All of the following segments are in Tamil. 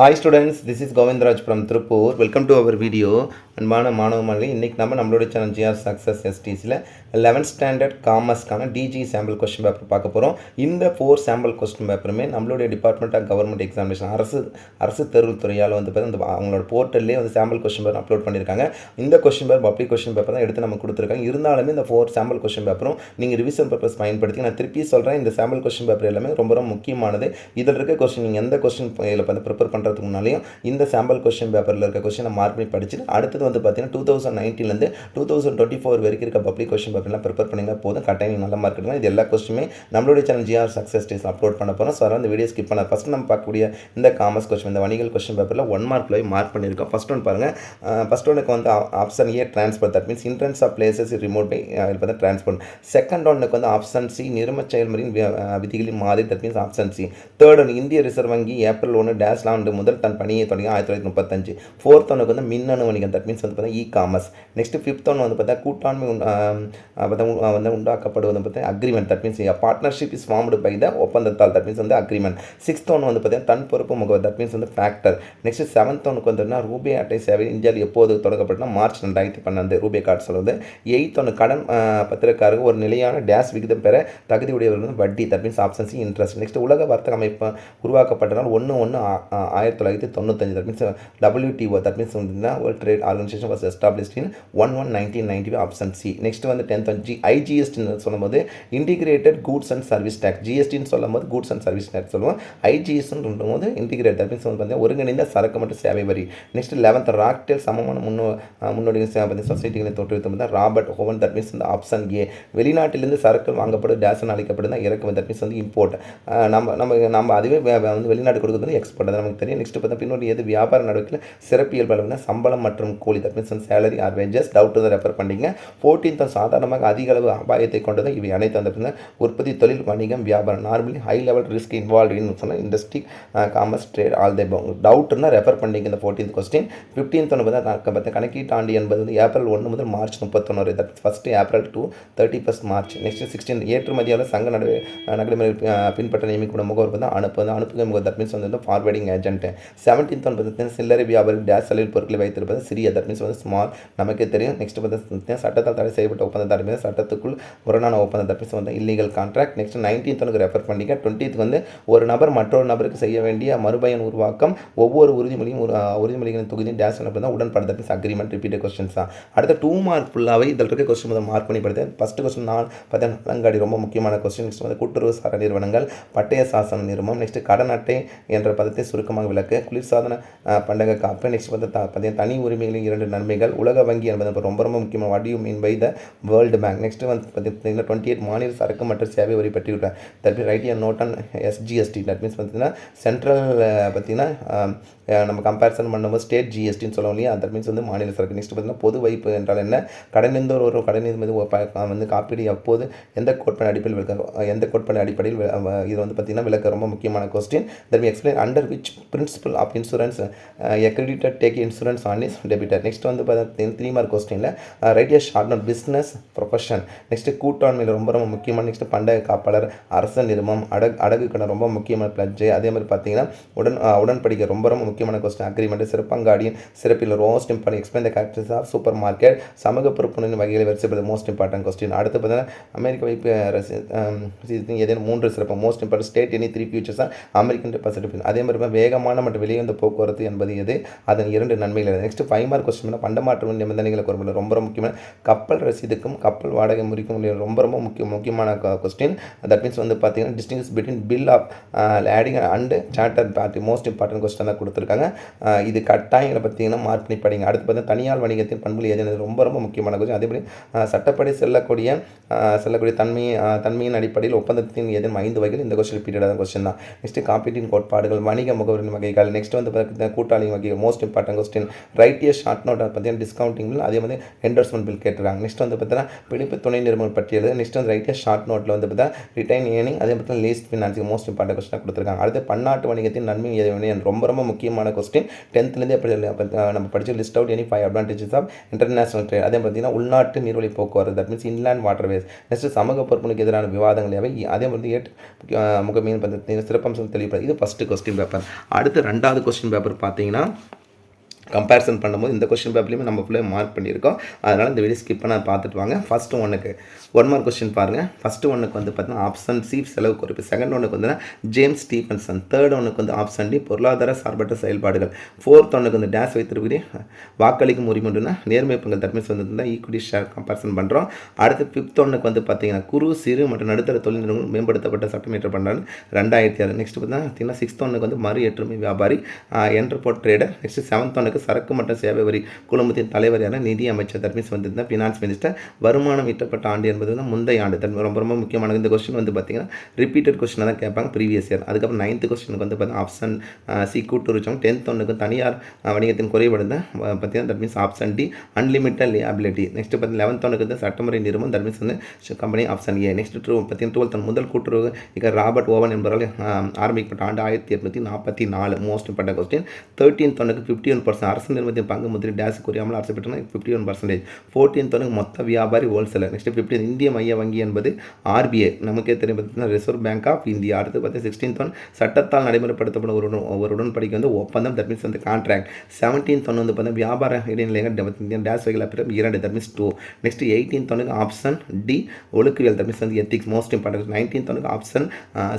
Hi students, this is Govindraj from Tripur. Welcome to our video. அன்பான மாணவ மாணவி இன்றைக்கி நம்மளோட சேனல் ஜிஆர் சக்ஸஸ் எஸ்டிஸில் 11th ஸ்டாண்டர்ட் காமர்ஸ்க்கான டிஜி சாம்பிள் கொஸ்டின் பேப்பர் பார்க்க போகிறோம். இந்த 4 சாம்பிள் கொஸ்டின் பேப்பருமே நம்மளுடைய டிபார்ட்மெண்ட் ஆஃப் கவர்மெண்ட் எக்ஸாமினேஷன் அரசு தேர்வுத்துறையால் வந்து பார்த்தீங்கன்னா அவங்களோட போர்ட்டல்லே வந்து சாம்பிள் கொஸ்டின் பேப்பர் அப்லோட் பண்ணியிருக்காங்க. இந்த question paper public question paper தான் எடுத்து நம்ம கொடுத்துருக்காங்க. இருந்தாலுமே இந்த 4 சாம்பிள் கொஸ்டின் பேப்பரும் நீங்கள் ரிவிஷன் பர்பஸ் பயன்படுத்தி நான் திருப்பி சொல்கிறேன். இந்த சாம்பிள் கொஸ்டின் பேப்பர் எல்லாமே ரொம்ப முக்கியமானது. இதில் இருக்க கொஸ்டின் நீங்கள் எந்த கொஸ்டின் இதில் வந்து ப்ரிப்பேர் பண்ணுறதுக்கு முன்னாலேயும் இந்த சாம்பிள் கொஸ்டின் பேப்பரில் இருக்க கொஸ்டினை மார்க் பண்ணி படிச்சுட்டு அடுத்தது வந்து பார்த்தீங்கன்னா 2019 2024 வரைக்கும் இருக்க பப்ளிக் கொஸ்டின் பேப்பர்லாம் ப்ரிப்பேர் பண்ணிங்கன்னா போதும். கட்டாயம் நல்ல மார்க் எடுக்கலாம். இது எல்லா கொஸ்டினுமே நம்மளுடைய channel GR success days upload பண்ண போகிறோம். ஸோ அதனால் இந்த வீடியோ ஸ்கிப் பண்ண ஃபஸ்ட் நம்ம பார்க்கக்கூடிய இந்த காமர்ஸ் கொஸ்டின் இந்த வணிகல் கொஸ்டின் பேப்பரில் 1 மார்க்கில் மார்க் பண்ணியிருக்கோம். ஃபஸ்ட் ஒன் பாருங்கள். ஃபஸ்ட் ஒன்னுக்கு வந்து option A transfer, that means entrance of places remote by பார்த்தா டிரான்ஸ்பர். செகண்ட் ஒன்னுக்கு வந்து ஆப்ஷன் சி நிர்ம செயல்முறையின் விதிகளின் மாதிரி, that means option C. Third ஒன்று இந்திய ரிசர்வ் வங்கி ஏப்ரல் 1 டேஷ்ல ஆண்டு முதல் தன் பணியை தொடங்கி 1935. ஃபோர்த் ஒன்னுக்கு வந்து மின்னணு வணிகம், தட் மீன்ஸ் வந்து பார்த்தா e commerce. Next fifth one வந்து பார்த்தா கூட்டாண்மை வந்து உண்டாக்கப்படுவது பார்த்தா agreement, that means partnership is formed by the ஒப்பந்தத்தால், தட் மீன்ஸ் வந்து அக்ரிமெண்ட். சிக்ஸ்த் ஒன் வந்து பார்த்தீங்கன்னா தன் பொறுப்பு முகவர், தட் மீன்ஸ் வந்து ஃபேக்டர். நெக்ஸ்ட் செவன்த் ஒனுக்கு வந்துன்னா ரூபே அட்டை சேவை இந்தியாவில் எப்போது தொடங்கப்பட்டனா மார்ச் 2012 ரூபே கார்டு சொல்லுவது. எயித் ஒன்று கடன் பத்திரக்காரருக்கு ஒரு நிலையான டேஷ் விகிதம் பெற தகுதி உடையவர்கள் வட்டி, that means option C interest. Next உலக வர்த்தக அமைப்பு உருவாக்கப்பட்டனால் 1/1/1995, that means WTO, that means World trade Organisation was established in 1/1/1990 option C. Next வந்து 10th ஐஜிஎஸ்டின்னு சொல்லும்போது integrated goods and service tax. ஜிஎஸ்டின்னு சொல்லும்போது கூட்ஸ் அண்ட் சர்வீஸ் டேக்ஸ் சொல்லுவோம். ஐஜிஎஸ்ன்னு சொல்லும்போது இன்டிகிரேட், தட் மீன்ஸ் வந்து ஒருங்கிணைந்த சரக்கு மற்றும் சேவை வரி. நெக்ஸ்ட் 11th ராக்டேல் சமமான முன்னோடிகள் சொசைட்டிகளை தோற்றுவித்து ராபர்ட் ஹோவன், தட் மீன்ஸ் வந்து ஆப்ஷன் ஏ. வெளிநாட்டிலிருந்து சரக்கு வாங்கப்படும் டேஷன் அளிக்கப்படுது இறக்குமதி, தட் மீன்ஸ் வந்து இம்போர்ட். நம்ம அதுவே வந்து வெளிநாடு கொடுக்குறது எக்ஸ்போர்ட், அது நமக்கு தெரியும். நெக்ஸ்ட் பார்த்தா பின்னோடி எது வியாபார நடவடிக்கையில் சிறப்பியல்பு அளவுனா சம்பளம் மற்றும் கூலி, தட் மீன்ஸ் வந்து சேலரி ஆர் வேஜஸ். டவுட் தான் ரெஃபர் பண்ணிங்க. 14th சாதாரணமாக அதிக அளவு அபாயத்தை கொண்டது இவை அனைத்து வந்து உற்பத்தி, தொழில், வணிகம், வியாபாரம். Normally high level risk involve in சொன்னால் இண்டஸ்ட்ரி, காமர்ஸ், ட்ரேட், ஆல் தை டவுட்னா ரெஃபர் பண்ணிங்க இந்த 14th கொஸ்டின். 15th ஒன்று பார்த்தா கணக்கீட்டு ஆண்டு என்பது வந்து ஏப்ரல் 1 முதல் March 31, that first April to 31 March. Next 16 ஏற்றுமதியாளர் சங்க நடைமுறை பின்பற்ற நியமிக்கப்படும் முகவர் வந்து அனுப்புகை முகவர், தட் மீன்ஸ் வந்து ஃபார்வேர்டிங் ஏஜென்ட். 17th வந்து சில்லறை வியாபாரி டேஷ் செலவில் பொருட்களை வைத்திருப்பது சிறிய, தட் மீன்ஸ் வந்து ஸ்மால், நமக்கு தெரியும். நெக்ஸ்ட் பார்த்தா சட்டத்தால் தடை செய்யப்பட்ட ஒப்பந்தத்தார் மீது சட்டத்துக்குள் முரணான ஒப்பந்தம், தட் மீன்ஸ் வந்து illegal contract. Next 19th refer பண்ணிக்க. 20th வந்து ஒரு நபர் மற்றொரு நபருக்கு செய்ய வேண்டிய மறுபயன் உருவாக்கம் ஒவ்வொரு உறுதிமொழிகளின் தொகுதியும் டேஷ் தான் உடன்பாடு, that means agreement. Repeated questions தான். அடுத்த 2 மார்க் ஃபுல்லாகவே இதில் இருக்க கொஸ்டின் வந்து மார்க் பண்ணி படுத்து. ஃபஸ்ட் கொஸ்டின் நான் பார்த்தா நலங்காடி ரொம்ப முக்கியமான கொஸ்டின். நெக்ஸ்ட் வந்து கூட்டுறவு சார நிறுவனங்கள், பட்டய சாசன நிறுவனம். நெக்ஸ்ட் கடன் அட்டை என்ற பதத்தை சுருக்கமாக விளக்கு, குளிர்சாதன பண்டக காப்பு. நெக்ஸ்ட் வந்து பார்த்தீங்கன்னா தனி உரிமைகளின் 2 நன்மைகள், உலக வங்கி என்பது ரொம்ப முக்கியமான what you mean by the world bank. Next வந்து பார்த்தீங்கன்னா 28 மாநில சரக்கு மற்றும் சேவை வரி பற்றி விட்டார். That mean write note on SGST, that means பார்த்தீங்கன்னா சென்ட்ரல் பார்த்தீங்கன்னா நம்ம கம்பேரிசன் பண்ணும்போது ஸ்டேட் ஜிஎஸ்டின்னு சொல்லுவோம் இல்லையா, தட் மீன்ஸ் வந்து மாநில சரக்கு. நெக்ஸ்ட் பார்த்தீங்கன்னா பொது வைப்பு என்றால் என்ன, கடனிந்த ஒரு கடனின் மீது வந்து காப்பீடு எப்போது எந்த கோட்பாடு அடிப்படையில் இது வந்து பார்த்தீங்கன்னா விளக்க ரொம்ப முக்கியமான question. That me explain under which principle of insurance creditor take insurance on is debtor. Next வந்து பார்த்தீங்கன்னா 3 மார்க் கொஸ்டினில் write a short note business profession. Next கூட்டாண்மையில் ரொம்ப முக்கியமான. நெக்ஸ்ட் பண்டக காப்பாளர், அரச நிறுவனம், அடகு கடன் ரொம்ப முக்கியமான பிளட்ஜ். அதே மாதிரி பார்த்தீங்கன்னா உடன்படிக்கை ரொம்ப முக்கியமான கொஸ்டின். அக்ரிமெண்ட், சிறப்பங்காடியின் சிறப்பில் most important. Explain the characters of supermarket. சமூக பொறுப்புணர்வு வகைகளை வரிசைப்படுத்த மோஸ்ட் இம்பார்ட்டன்ட் கொஸ்டின். அடுத்து பார்த்தீங்கன்னா அமெரிக்க வைப்பு ஏதேனும் 3 சிறப்பு most important state any 3 futures American deposit. அதே மாதிரி வேகமான மற்றும் வெளிவந்த போக்குவரத்து என்பது எது, அதன் 2 நன்மைகள். நெக்ஸ்ட் 5 மார்க் கொஸ்டின் பண்டமாற்று நிபந்தனைகளை குறிப்பிட ரொம்ப முக்கியமான. கப்பல் ரசீதுக்கும் கப்பல் வாடகை முறிக்கும் ரொம்ப முக்கியமான கொஸ்டின். தட் மீன்ஸ் வந்து பார்த்தீங்கன்னா distinguish between bill of lading and charter party most important question தான் கொடுத்துருக்காங்க. இது கட்டாயங்களை பார்த்தீங்கன்னா மார்க் பண்ணி படிங்க. அடுத்து பார்த்தீங்கன்னா தனியார் வணிகத்தின் பண்புகள் எது ரொம்ப முக்கியமான கொஸ்டின். அதேபடி சட்டப்படி செல்லக்கூடிய தன்மையின் அடிப்படையில் ஒப்பந்தத்தின் ஏதேனும் 5 வகைகள். இந்த கொஸ்டின் ரிப்பீட்டடான கொஸ்டின் தான். நெக்ஸ்ட் காப்பீட்டின் கோட்பாடுகள், வணிக முகவரின் வகைகள். நெக்ஸ்ட் வந்து பார்த்தீங்கன்னா கூட்டாளி வகைகள் most important question. Write a short note பார்த்தீங்கன்னா டிஸ்கவுண்டிங் பில், அதே மாதிரி என்டோர்ஸ்மெண்ட் பில் கேட்டுருக்காங்க. நெக்ஸ்ட் வந்து பார்த்தீங்கன்னா பிடிப்பு துணை நிறுவனம் பற்றியது. நெக்ஸ்ட் வந்து ரைட் ஏ ஷார்ட் நோட்டில் வந்து பார்த்தீங்கன்னா ரிட்டைன் ஏர்னிங், அதே பார்த்தீங்கன்னா least financing most important question கொடுத்துருக்காங்க. அடுத்து பன்னாட்டு வணிகத்தின் நன்மை எது ரொம்ப முக்கியமான கொஸ்டின். 10th எப்படி நம்ம படிச்சு list out any 5 advantages of international trade. அதே பார்த்தீங்கன்னா உள்நாட்டு நீர்வழி போக்குவரத்து, that means inland waterways. Next சமூக பொறுப்புகளுக்கு எதிரான விவாதங்கள் அவை. அதே மாதிரி முகமையின் பார்த்தீங்கன்னா சிறப்பம்சம் தெளிவுபடுது. இது ஃபஸ்ட்டு கொஸ்டின் பேப்பர். அடுத்து 2வது கொஸ்டின் பேப்பர் பார்த்தீங்கன்னா கம்பேரிசன் பண்ணும்போது இந்த கொஸ்டின் பேப்பர்லையுமே நம்ம ஃபுல்லாக மார்க் பண்ணியிருக்கோம். அதனால் இந்த வீடியோ ஸ்கிப் பண்ண பார்த்துட்டு வாங்க. ஃபஸ்ட்டு ஒன்றுக்கு 1 மார்க் கொஸ்டின் பாருங்கள். ஃபஸ்ட்டு ஒன்றுக்கு வந்து பார்த்தீங்கன்னா ஆப்ஷன் சி செலவு குறைப்பு, செகண்ட் ஒன்றுக்கு வந்து ஜேம்ஸ் ஸ்டீஃபன்சன், தேர்ட் ஒன்றுக்கு வந்து ஆப்ஷன் டி பொருளாதார சார்பற்ற செயல்பாடுகள், ஃபோர்த் ஒன்றுக்கு வந்து டேஸ் வைத்திருக்கிறே வாக்களிக்கும் உரிமைன்னா நேர்மை பங்கு தர்மீஸ் வந்து ஈக்குவிட்டி ஷேர் கம்பேரிசன் பண்ணுறோம். அடுத்து ஃபிஃப்த் ஒன்றுக்கு வந்து பார்த்தீங்கன்னா குறு சிறு மற்றும் நடுத்தர தொழில் நிறுவனம் மேம்படுத்தப்பட்ட சட்டம் இயற்றப்பட்டாங்க 2006. நெக்ஸ்ட் பார்த்தீங்கன்னா சிக்ஸ்த் ஒன்றுக்கு வந்து மறு ஏற்றுமை வியாபாரி என்டர்போர்ட் ட்ரேடர். நெக்ஸ்ட் செவன்த் ஒன்றுக்கு சரக்கு மற்றும் சேவை வரி குழுமத்தின் தலைவரான நிதி அமைச்சர் தர்மீஸ் வந்து ஃபினான்ஸ் மினிஸ்டர். வருமானம் ஈட்டப்பட்ட ஆண்டு என்பது வந்து முந்தைய ஆண்டு. ரொம்ப ரொம்ப முக்கியமான இந்த கொஸ்டின் வந்து பார்த்தீங்கன்னா ரிப்பீட்டட் கொஸ்டினாக தான் கேட்பாங்க ப்ரீவியஸ் இயர். அதுக்கப்புறம் 9th கொஸ்டினுக்கு வந்து பார்த்தீங்கன்னா ஆப்ஷன் சி கூட்டுறவு. 10th ஒன்றுக்கு தனியார் வணிகத்தின் குறைபாடு பார்த்தீங்கன்னா that means option D unlimited liability. Next பார்த்தீங்கன்னா 11th ஒன்றுக்கு வந்து சட்டமுறை நிறுவனம் தட் மீன்ஸ் வந்து கம்பெனி ஆப்ஷன் ஏ. நெக்ஸ்ட் பார்த்தீங்கன்னா 12th முதல் கூட்டுறவு ராபர்ட் ஓவன் என்பவரால் ஆரம்பிக்கப்பட்ட ஆண்டு 1844. Most important question. 13th ஒன்றுக்கு 51% அரசு நிறுவனத்தின் பங்கு முத்திரை டேஸ் குறையாமல் அரசு பெற்றாங்க 51%. 14th ஒன்றுக்கு மொத்த வியாபாரி ஹோல்சேலர். நெக்ஸ்ட் 15 இந்திய மைய வங்கி என்பது ஆர்பிஐ, நமக்கே தெரியும் பார்த்தீங்கன்னா ரிசர்வ் பேங்க் ஆஃப் இந்தியா. அடுத்து பார்த்தீங்கன்னா 16th ஒன் சட்டத்தால் நடைமுறைப்படுத்தப்படும் ஒரு உடன்படிக்கை வந்து ஒப்பந்தம் தட் மீன்ஸ் வந்து கான்ட்ராக்ட். 17th ஒன்று வந்து பார்த்தீங்கன்னா வியாபார இடைநிலைகள் டேஸ் வகையில் அப்புறம் 2 தட் மீன்ஸ் 2. நெக்ஸ்ட் 18th ஒன்றுக்கு ஆப்ஷன் டி ஒழுக்குவியல் தட் மீன்ஸ் வந்து எத்திக்ஸ் மோஸ்ட் இம்பார்ட்டன்ட். 19th ஒன்றுக்கு ஆப்ஷன்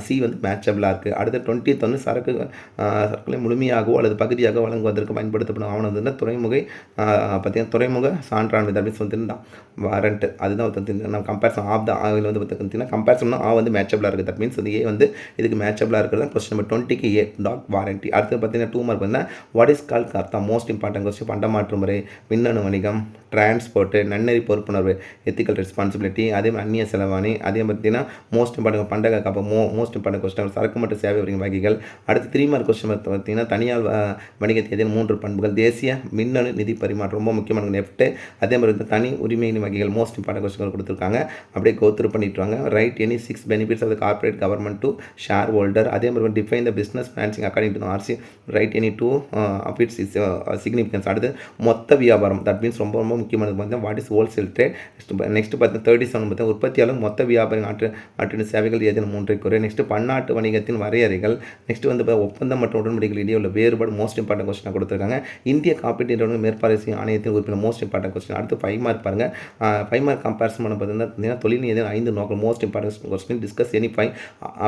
சி வந்து மேட்சபிளாக இருக்குது. அடுத்து 20th ஒன்று சரக்குகளை முழுமையாகவோ அல்லது பகுதியாக வழங்குவதற்கு பயன்படுத்தப்படும் ஆவணம் வந்து துறைமுக பார்த்தீங்கன்னா துறைமுக சான்றாண்மை தட் மீன்ஸ் வந்து வாரண்ட். அதுதான் நம்ம கம்பேரிசன் ஆஃப் த ஆவில் வந்து பார்த்தீங்கன்னா கம்பேரிசன் ஆ வந்து மேட்சபிளாக இருக்குது. தட் மீன்ஸ் வந்து ஏ வந்து இதுக்கு மேட்சபிளாக இருக்கிறது கொஸ்டின் நம்பர் 20க்கு ஏ டாக் வாரண்டி. அடுத்து பார்த்தீங்கன்னா 2 மார்க் வந்து வாட் இஸ் கால் கர்த்தா மோஸ்ட் இம்பார்ட்டன்ட் கொஸ்டின். பண்டமாற்று முறை, மின்னணு வணிகம், டிரான்ஸ்போர்ட்டு, நன்னெறி பொறுப்புணர்வு எத்திக்கல் ரெஸ்பான்சிபிலிட்டி, அதே மாதிரி அந்நிய செலவாணி, அதே பார்த்தீங்கன்னா மோஸ்ட் இம்பார்ட்டன்ட் பண்டக காப்ப மோஸ்ட் இம்பார்ட்டன்ட் கொஸ்டின் சரக்கு மற்றும் சேவை வகைகள். அடுத்து 3 மார்க் கொஸ்டின் பார்த்தீங்கன்னா தனியார் வணிகத்தை எதில் 3 பண்புகள், தேசிய மின்னணு நிதி பரிமாற்றம் ரொம்ப முக்கியமான நெஃப்ட், அதே மாதிரி தனி உரிமையின் வகைகள் மோஸ்ட் இம்பார்ட்டன்ட் கொஸ்டின் கொடுத்துருக்காங்க. அப்படியே கோத்ரூ பண்ணிட்டுவாங்க. Write any 6 benefits of the corporate government to shareholder, அதே மாதிரி define the business financing according to RC write any two of its significance. அடுத்து மொத்த வியாபாரம் தட் மீன்ஸ் ரொம்ப ரொம்ப முக்கியமானது பார்த்தீங்கன்னா what is wholesale trade. Next பார்த்தீங்கன்னா 37 பார்த்தீங்கன்னா உற்பத்தியாளர் மொத்த வியாபாரம் ஆற்றின சேவைகள் ஏதேனும் 3 குறை. நெக்ஸ்ட் பன்னாட்டு வணிகத்தின் வரையறைகள். நெக்ஸ்ட் வந்து ஒப்பந்தம் மற்றும் உடன்படிக்கைகள் இடையே உள்ள வேறுபாடு மோஸ்ட் இம்பார்ட்டன்ட் கொஸ்டினாக கொடுத்துருக்காங்க. இந்திய காப்பீட்டு நிறுவனம் மேற்பார்வை செய்யும் ஆணையத்தின் உறுப்பினர் மோஸ்ட் இம்பார்ட்டன்ட் கொஸ்டின். அடுத்து 5 மார்க் பாருங்கள். 5 மார்க் கம்பேரிசன் பண்ண பார்த்தீங்கன்னா தொழில் நிதியின் 5 நோக்கம் most important question. Discuss any 5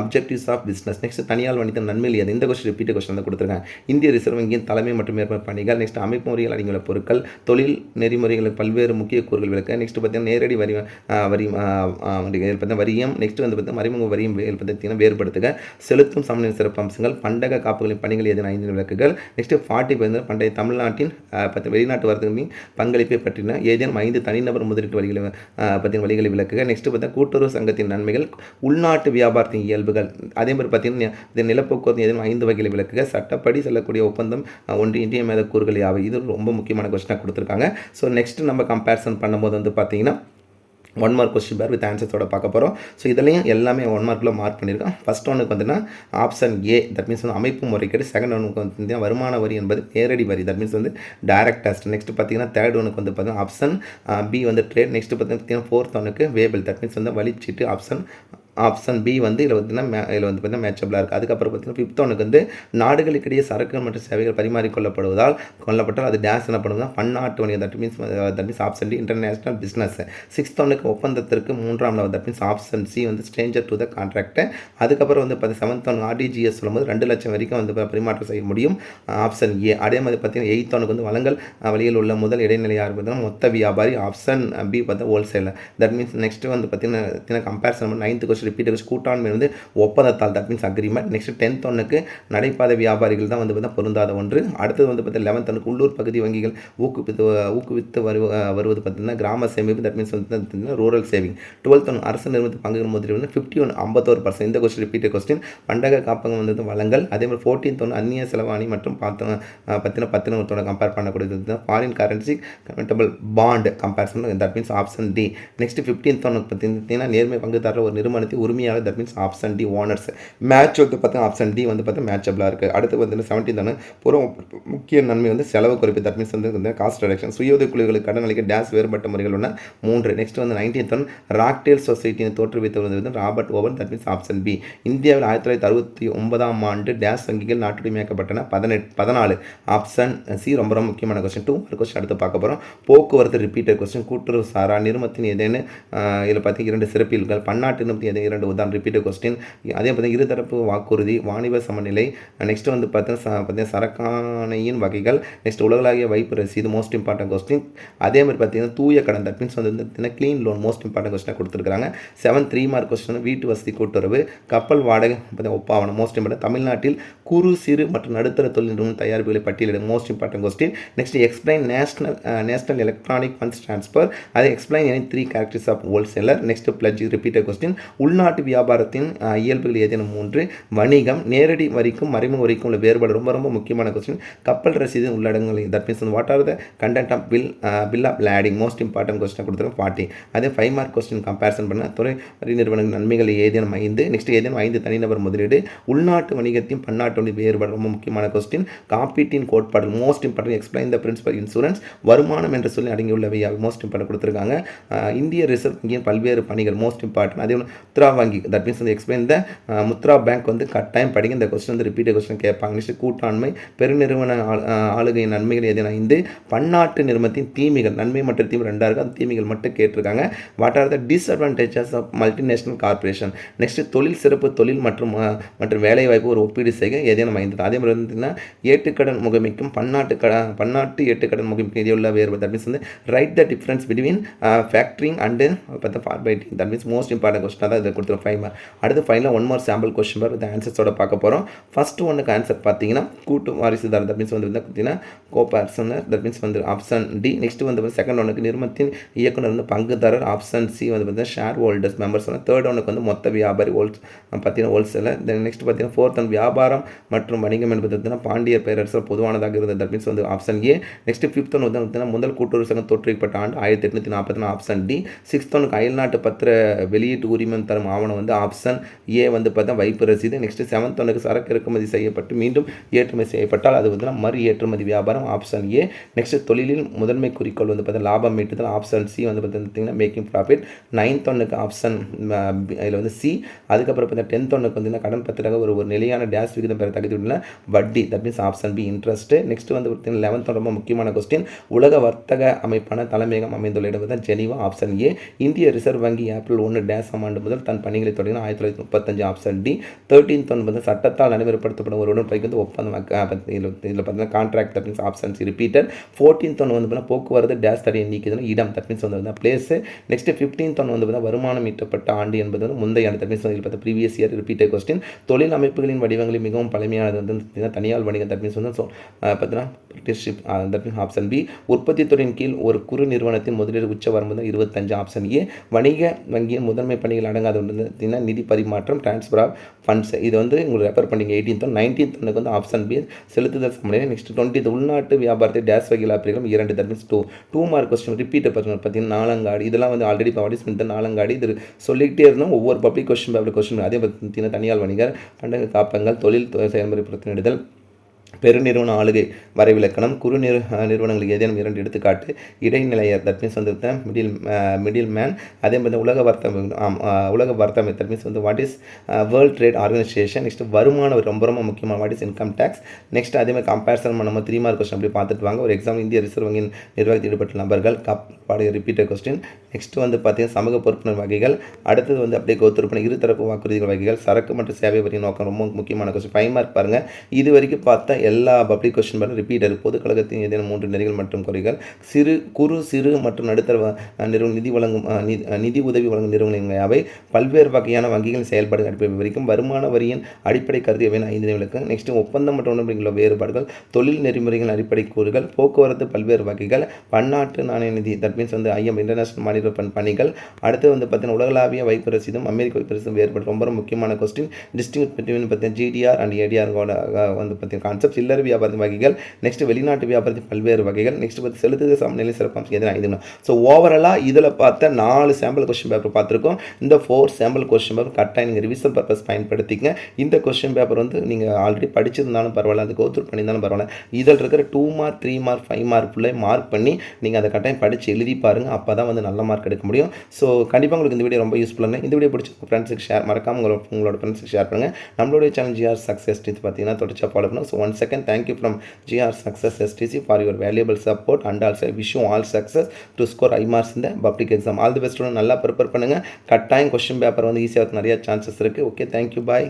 objectives of business. Next தனியார் வணிகத்தின் நன்மையில் எது இந்த கொஸ்டின் ரிப்பீட் கொஸ்டின் தான் கொடுத்துருக்காங்க. இந்திய ரிசர்வ் வங்கியின் தலைமை மற்றும் மேற்பார்வை பணிகள். நெக்ஸ்ட் அமைப்பு முறைகள் அடங்கியுள்ள பொருட்கள், தொழில் நெறிமுறைகளுக்கு பல்வேறு முக்கிய கூறுகள் விளக்க. நெக்ஸ்ட் பார்த்தீங்கன்னா நேரடி வரி வரியம். நெக்ஸ்ட் வந்து பார்த்தீங்கன்னா மறைமுக வரியும் பார்த்தீங்கன்னா வேறுபடுத்துக. செலுத்தும் சமநிலை சிறப்பு அம்சங்கள், பண்டக காப்புகளின் பணிகள் எதன் 5 விளக்குகள். நெக்ஸ்ட் 40 பண்டைய தமிழ்நாட்டின் வெளிநாட்டு வர்த்தகங்களின் பங்களிப்பை பற்றின ஏதேனும் 5 தனிநபர் முதலீட்டு வழிகளை பற்றின வழிகளை விளக்குக. நெக்ஸ்ட் பார்த்தா கூட்டுறவு சங்கத்தின் நன்மைகள், உள்நாட்டு வியாபாரத்தின் இயல்புகள், அதே மாதிரி பார்த்தீங்கன்னா நிலப்போக்குவரத்து ஏதேனும் 5 வகைகளை விளக்குக. சட்டப்படி செல்லக்கூடிய ஒப்பந்தம் ஒன்று இன்றியமையாத கூறுகள் யாவை. இது ரொம்ப முக்கியமான கொஸ்டினாக கொடுத்துருக்காங்க. ஸோ நெக்ஸ்ட் நம்ம கம்பேரிசன் பண்ணும்போது வந்து பார்த்தீங்கன்னா 1 மார்க் கொஸ்டின் பேர் வித் ஆன்சர்ஸோட பார்க்க போகிறோம். ஸோ இதுலேயும் எல்லாமே 1 மார்க்கில் மார்க் பண்ணியிருக்கோம். ஃபஸ்ட் ஒன்றுக்கு வந்துன்னா ஆப்ஷன் ஏ தட் மீன்ஸ் வந்து அமைப்பு முறைகேடு. செகண்ட் ஒன்றுக்கு வந்து வருமான வரி என்பது நேரடி வரி தட் மீன்ஸ் வந்து டைரக்ட் டேக்ஸ். நெக்ஸ்ட் பார்த்தீங்கன்னா தேர்ட் ஒன்றுக்கு வந்து பார்த்தீங்கன்னா ஆப்ஷன் பி வந்து ட்ரேட். நெக்ஸ்ட் பார்த்தீங்கன்னா ஃபோர்த் ஒன்றுக்கு வேபிள் தட் மீன்ஸ் வந்து வழிச்சீட்டு ஆப்ஷன் பி வந்து இதில் பார்த்தீங்கன்னா மேட்சபிளாக இருக்குது. அதுக்கப்புறம் பார்த்தீங்கன்னா 5th ஒன்றுக்கு வந்து நாடுகளுக்கிடையே சரக்குகள் மற்றும் சேவைகள் கொள்ளப்பட்டால் அது டேஸ் என்ன பண்ணுதுன்னா பன்னாட்டு வணிகம் that means option D international business. 6th ஒன்றுக்கு ஒப்பந்தத்திற்கு 3ஆம் level that means option C வந்து ஸ்ட்ரேஞ்சர் டு த கான்ட்ராக்ட். அதுக்கப்புறம் வந்து 7th ஒன்று ஆர்டிஜிஎஸ் சொல்லும்போது 2 லட்சம் வரைக்கும் வந்து பரிமாற்றம் செய்ய முடியும் ஆப்ஷன் ஏ. அதே மாதிரி பார்த்தீங்கன்னா 8th ஒன்றுக்கு வந்து வழங்கல் வழியில் உள்ள முதல் இடைநிலையாக இருப்பதுனா மொத்த வியாபாரி ஆப்ஷன் பி பார்த்தா ஹோல்சேலர். தட் மீன்ஸ் நெக்ஸ்ட் வந்து பார்த்தீங்கன்னா கம்பேரிசன் 9th கொஸ்டின் ரிப்பீட் கூட்டாண்மை வந்து ஒப்பந்தத்தால் that means agreement. Next 10th ஒன்றுக்கு நடைபாதை வியாபாரிகள் தான் வந்து பார்த்தா பொருந்தாத ஒன்று. அடுத்தது வந்து பார்த்தீங்கன்னா 11th ஒன்றுக்கு உள்ளூர் பகுதி வங்கிகள் ஊக்குவித்து வருவது பார்த்தீங்கன்னா கிராம சேமிப்பு தட் மீன்ஸ் வந்து ரூரல் சேவிங். 12th ஒன்று அரசு நிறுவனத்தில் பங்குகள் முதலீடு வந்து 51% இந்த கொஸ்டின் ரிப்பீட் கொஸ்டின். பண்டக காப்பகம் வந்து வழங்கல். அதே மாதிரி 14th ஒன்று அந்நிய செலவாணி மற்றும் பத்தினத்தோட கம்பேர் பண்ணக்கூடியது foreign currency convertible bond comparison that means option D. Next 15th ஒன்று பார்த்தீங்கன்னா நேர்மை பங்குதாரர் ஒரு நிறுவனத்தின் நிறுவனத்தின் உரிமையாளர், that means option D owners. Match வந்து பார்த்தீங்கன்னா ஆப்ஷன் டி வந்து பார்த்தா மேட்சபிளாக இருக்குது. அடுத்து வந்து 17 முக்கிய நன்மை வந்து செலவு குறைப்பு, தட் மீன்ஸ் வந்து காஸ்ட் ரிடக்ஷன். சுய உதவி குழுக்களுக்கு கடன் அளிக்க டேஸ் வேறுபட்ட முறைகள் உள்ள 3. நெக்ஸ்ட் வந்து 19th ராக்டேல் சொசைட்டியை தோற்றுவித்தவர் வந்து Robert Owen, that means option B. இந்தியாவில் 1969 ஆண்டு டேஸ் வங்கிகள் நாட்டுடைமையாக்கப்பட்டன 14. Option C. ரொம்ப ரொம்ப முக்கியமான கொஸ்டின், 2 மார்க் கொஸ்டின் அடுத்து பார்க்க போகிறோம். போக்குவரத்து ரிப்பீட்டர் கொஸ்டின். கூட்டுறவு சாரா நிறுவனத்தின் ஏதேனும் இதில் பார்த்தீங்கன்னா 2 சிறப்பியல்கள், பன்னாட்டு நிறுவனத்தின் ஏதேனும் 2 உதாரணம் ரிப்பீட்டர் கொஸ்டின். அதே பார்த்தீங்கன்னா இருதரப்பு வாக்குறுதி, வாணிப சமநிலை. நெக்ஸ்ட் வந்து பார்த்தீங்கன்னா சரக்காணையின் வகைகள். நெக்ஸ்ட் உலகளாவிய வைப்பு ரசீது, மோஸ்ட் இம்பார்ட்டன்ட் கொஸ்டின். அதே மாதிரி பார்த்தீங்கன்னா தூய கடன், தட் மீன்ஸ் வந்து க்ளீன் லோன், மோஸ்ட் இம்பார்ட்டன்ட் கொஸ்டினாக கொடுத்துருக்காங்க. 7 3 மார்க் கொஸ்டின். வீட்டு வசதி கூட்டுறவு, கப்பல் வாடகை ஒப்பாவனம், மோஸ்ட் இம்பார்ட்டன்ட். தமிழ்நாட்டில் குறு சிறு மற்றும் நடுத்தர தொழில் நிறுவன தயாரிப்புகளை பட்டியலிடும், most important question. Next explain national electronic funds transfer, அதை explain any 3 characters of wholesaler. Next pledge repeated question. உள்நாட்டு வியாபாரத்தின் இயல்புகள் ஏதேனும் 3. வணிகம், நேரடி வரிக்கும் மறைமுக வரிக்கும் உள்ள வேறுபாடு, ரொம்ப ரொம்ப முக்கியமான கொஸ்டின். கப்பல் ரசீது உள்ளடங்கள், that means what are the content of bill of lading, most important question கொடுத்துருக்கோம் 40. அதே 5 மார்க் கொஸ்டின் கம்பேரிசன் பண்ண துறை வரி நிறுவனங்கள் நன்மைகள் ஏதேனும் 5. நெக்ஸ்ட் ஏதேனும் 5 தனிநபர் முதலீடு, உள்நாட்டு வணிகத்தையும் பன்னாட்டு வணிக வேறுபாடு, ரொம்ப முக்கியமான கொஸ்டின். காப்பீட்டின் கோட்பாடு, most important. Explain the principle insurance, வருமானம் என்ற சொல்லி அடங்கியுள்ளவை, மோஸ்ட் இம்பார்ட்டன்ட் கொடுத்துருக்காங்க. இந்திய ரிசர்வ் வங்கியின் பல்வேறு பணிகள், மோஸ்ட் இம்பார்ட்டன்ட். அதே முத்ரா வங்கி, that means explain the Mudra bank வந்து கட்டாயம் படிங்க, இந்த கொஸ்டின் வந்து ரிப்பீட்டட் கொஸ்டின் கேட்பாங்க. நெக்ஸ்ட் கூட்டாண்மை, பெருநிறுவன ஆளுகையின் நன்மைகள் ஏதேனும் 5. பன்னாட்டு நிறுவனத்தின் தீமைகள், நன்மை மற்றும் தீமை 2 இருக்குது, அந்த தீமைகள் மட்டும் கேட்டிருக்காங்க. What are the disadvantages of multinational corporation. Next தொழில் சிறப்பு, தொழில் மற்றும் வேலை வாய்ப்பு ஒரு ஒப்பீடு செய்க, ஏதேனும் 5. அதே மாதிரி வந்து ஏட்டுக்கடன் முகமைக்கும் பன்னாட்டு ஏட்டுக்கடன் முகமைக்கும் இடையுள்ள வேறுபாடு, தட் மீன்ஸ் வந்து write the difference between factoring and forfaiting, that means most important question தான் இதை கொடுத்துருவோம் 5 மார்க். அடுத்து ஃபைனலாக 1 மார்க் சாம்பிள் கொஸ்டின் பார் இந்த ஆன்சர்ஸோட பார்க்க போகிறோம். ஃபர்ஸ்ட் ஒன்றுக்கு ஆன்சர் பார்த்தீங்கன்னா கூட்டு வாரிசுதாரர், தட் மீன்ஸ் வந்து பார்த்தீங்கன்னா கோபர்சனர், தட் மீன்ஸ் வந்து ஆப்ஷன் டி. நெக்ஸ்ட் வந்து செகண்ட் ஒன்றுக்கு நிறுவனத்தின் இயக்குனர் வந்து பங்குதாரர், ஆப்ஷன் சி வந்து பார்த்தீங்கன்னா ஷேர் ஹோல்டர்ஸ் மெம்பர்ஸ். தேர்ட் ஒன்றுக்கு வந்து மொத்த வியாபாரி பார்த்தீங்கன்னா ஹோல்சேலர். தென் நெக்ஸ்ட் பார்த்தீங்கன்னா ஃபோர்த் ஒன் வியாபாரம் மற்றும் வணிகம் என்பது பார்த்தீங்கன்னா பாண்டியர் பேரரசர் பொதுவானதாக இருந்தது, தட் மீன்ஸ் வந்து ஆப்ஷன் ஏ. நெக்ஸ்ட் ஃபிஃப்த் ஒன்று வந்து பார்த்தீங்கன்னா முதல் கூட்டுறவு சங்கம் தோற்றுவிக்கப்பட்ட ஆண்டு 1840, ஆப்ஷன் டி. சிக்ஸ்த் ஒன்றுக்கு அயல்நாட்டு பத்திர வெளியீட்டு உரிமம் தரும் ஆவணம் வந்து ஆப்ஷன் ஏ வந்து பார்த்தா வைப்பு ரசீது. நெக்ஸ்ட் 7th ஒன்றுக்கு சரக்கு இறக்குமதி செய்யப்பட்டு மீண்டும் ஏற்றுமதி செய்யப்பட்டால் அது வந்து மறு ஏற்றுமதி வியாபாரம், ஆப்ஷன் ஏ. நெக்ஸ்ட் தொழிலில் முதன்மை குறிக்கோள் வந்து பார்த்தா லாபம் ஈட்டுதல், ஆப்ஷன் சி வந்து பார்த்தீங்கன்னா மேக்கிங் ப்ராஃபிட். 9th ஒன்றுக்கு ஆப்ஷன் இதில் வந்து சி. அதுக்கப்புறம் பார்த்தா 10th ஒன்றுக்கு வந்து கடன் பத்திராக ஒரு நிலையான டேஸ் விகிதம் பெற தகுதியுள்ள வட்டி, that means option B interest. Next வந்து பார்த்தீங்கன்னா 11th ரொம்ப முக்கியமான கொஸ்டின். உலக வர்த்தக அமைப்பான தலைமையகம் அமைந்துள்ள இடம் தான் ஜெனீவா, ஆப்ஷன் ஏ. இந்திய ரிசர்வ் வங்கி ஏப்ரல் 1 டேஸ் ஆண்டு முதல் தன் பணிகளை தொடங்கின 1935, ஆப்ஷன் டி. 13th ஒன்று வந்து சட்டத்தால் நடைமுறைப்படுத்தப்படும் ஒரு உடன்படிக்கை வந்து ஒப்பந்தம், இதில் பார்த்தீங்கன்னா contract, that means option C repeated. 14th ஒன்று வந்து போக்குவரத்து டேஸ் தடையை நீக்கியதுன்னா இடம், தட் மீன்ஸ் வந்து பிளேஸ். நெக்ஸ்ட் 15th ஒன்று வந்து வருமானம் ஈட்டப்பட்ட ஆண்டு என்பது வந்து முந்தைய ஆண்டு, தட் மீன்ஸ் வந்து பார்த்தா ப்ரீவியஸ் இயர் ரிப்பீட்டட் கொஸ்டின். தொழில் அமைப்புகளின் வடிவங்களில் மிகவும் பழமையானது வந்து தனியார் வணிகம், தட் மீன்ஸ் வந்து பார்த்தீங்கன்னா பிரிட்டிஷ்ஷிப், தட் மீன்ஸ் ஆப்ஷன் பி. உற்பத்தி துறையின் கீழ் ஒரு குறு நிறுவனத்தின் முதலீடு உச்ச வரம்பு 25, ஆப்ஷன் ஏ. வணிக வங்கியின் முதன்மை பணிகள் அடங்காத ஒன்று நிதி பரிமாற்றம், டிரான்ஸ்ஃபர் ஆஃப் ஃபண்ட்ஸ். இது வந்து உங்களுக்கு ரெஃபர் பண்ணிங்க 18th. 19th ஒன்றுக்கு வந்து ஆப்ஷன் பி செலுத்துதல் சமநிலை. நெக்ஸ்ட் 20th உள்நாட்டு வியாபாரத்தை டேஸ் வகையில் பிரிகளும் 2, that means 2 mark question repeat பார்த்தீங்கன்னா நாலங்காடி, இதெல்லாம் வந்து ஆல்ரெடி பார்ட்டிசிபென்ட் நாலங்காடி இது சொல்லிக்கிட்டே இருந்தோம். ஒவ்வொரு பப்ளிக் கொஸ்டின் பேப்பர் கொஸ்டின் அதே பார்த்தீங்கன்னா தனியார் வணிகர், பண்டக காப்பங்கள், தொழில் செயல்முறை பிரச்சனையிடுதல், பெருநிறுவன ஆளுகை வரைவிலக்கணம், குறு நிறுவனங்களுக்கு ஏதேனும் 2 எடுத்துக்காட்டு, இடைநிலையர், தட் மீன்ஸ் வந்து மிடில் மேன். அதே மாதிரி உலக வர்த்தகம், தட் மீன்ஸ் வந்து what is world trade organisation. Next வருமானம் ரொம்ப ரொம்ப முக்கியமாக, what is income tax. Next அதே மாதிரி கம்பேரிசன் நம்ம 3 மார்க் கொஸ்டின் அப்படி பார்த்துட்டு வாங்க. ஒரு எக்ஸாம் இந்திய ரிசர்வ் வங்கியின் நிர்வாகத்தில் ஈடுபட்ட நபர்கள், பாடைய ரிப்பீட்டட் கொஸ்டின். நெக்ஸ்ட் வந்து பார்த்தீங்கன்னா சமூக பொறுப்புணர் வகைகள். அடுத்தது வந்து அப்படியே கோத்திருப்பின இருதரப்பு வாக்குறுதிகள் வகைகள், சரக்கு மற்றும் சேவை வரி நோக்கம், ரொம்ப முக்கியமான கொஸ்டின் 5 மார்க் பாருங்கள். இது வரைக்கும் பார்த்தா எல்லா பப்ளிக் கொஸ்டின் பாருங்கள் ரிப்பீட்டர். பொது கழகத்தின் ஏதேனும் 3 நெறிகள் மற்றும் குறைகள், குறு சிறு மற்றும் நடுத்தர நிறுவனம், நிதி உதவி வழங்கும் நிறுவனங்கள் அவை, பல்வேறு வகையான வங்கிகளின் செயல்பாடு அடிப்படை விவரிக்கும், வருமான வரியின் அடிப்படை கருத்து எவையான 5 நிலைகளுக்கு. நெக்ஸ்ட் ஒப்பந்தம் மற்றும் உள்ள வேறுபாடுகள், தொழில் நெறிமுறைகள் அடிப்படை கூறுகள், போக்குவரத்து பல்வேறு வகைகள், பன்னாட்டு நாணய நிதி, தட் மீன்ஸ் வந்து ஐஎம் இன்டர்நேஷனல் மானிட்டரி பணிகள். அடுத்து வந்து பார்த்தீங்கன்னா உலகளாவிய வைப்பு ரசீதும் அமெரிக்க வைப்பு ரசீதும் வேறுபாடு, ரொம்ப முக்கியமான கொஸ்டின். டிஸ்டிங் பிட்வீன் பார்த்தீங்கன்னா ஜிடிஆர் அண்ட் ஏடிஆர் வந்து பார்த்தீங்கன்னா கான்செப்ட்ஸ். சில்லறை வியாபாரத்தின் வகைகள், நெக்ஸ்ட் வெளிநாட்டு வியாபாரத்தின் பல்வேறு வகைகள், நெக்ஸ்ட் பார்த்து செலுத்துதல் சமநிலை சிறப்பம்சம் எதுனா இதுன்னு. ஸோ ஓவராலாக இதில் பார்த்த 4 சாம்பிள் கொஸ்டின் பேப்பர் பார்த்துருக்கோம். இந்த 4 சாம்பிள் கொஸ்டின் பேப்பர் கரெக்டாக நீங்கள் ரிவிஷன் பர்பஸ் பயன்படுத்திங்க. இந்த கொஸ்டின் பேப்பர் வந்து நீங்கள் ஆல்ரெடி படிச்சிருந்தாலும் பரவாயில்ல, அது கோத்ரூ பண்ணியிருந்தாலும் பரவாயில்ல, இதில் இருக்கிற 2 மார்க் 3 மார்க் 5 மார்க் ஃபுல்லாக மார்க் பண்ணி நீங்கள் அதை கட்டாயம் படித்து எழுதி பாருங்கள். அப்போ தான் வந்து நல்ல மார்க் எடுக்க முடியும். ஸோ கண்டிப்பாக உங்களுக்கு இந்த வீடியோ ரொம்ப யூஸ்ஃபுல்லாக இந்த வீடியோ பிடிச்சி ஃப்ரெண்ட்ஸுக்கு ஷேர் மறக்காமல் உங்களோட ஃப்ரெண்ட்ஸுக்கு ஷேர் பண்ணுங்கள். நம்மளுடைய சேனல் GR Success STC பார்த்தீங்கன்னா தொடர்ச்சியாக ஃபாலோ பண்ணுங்கள். So one second thank you from GR Success STC for your valuable support and also wish you all success to score high marks இந்த public exam. All the best. நல்லா ப்ரிப்பேர் பண்ணுங்கள். கட்டாயம் கொஸ்டின் பேப்பர் வந்து ஈஸியாக நிறைய சான்சஸ் இருக்குது. ஓகே, தேங்க்யூ, பாய்.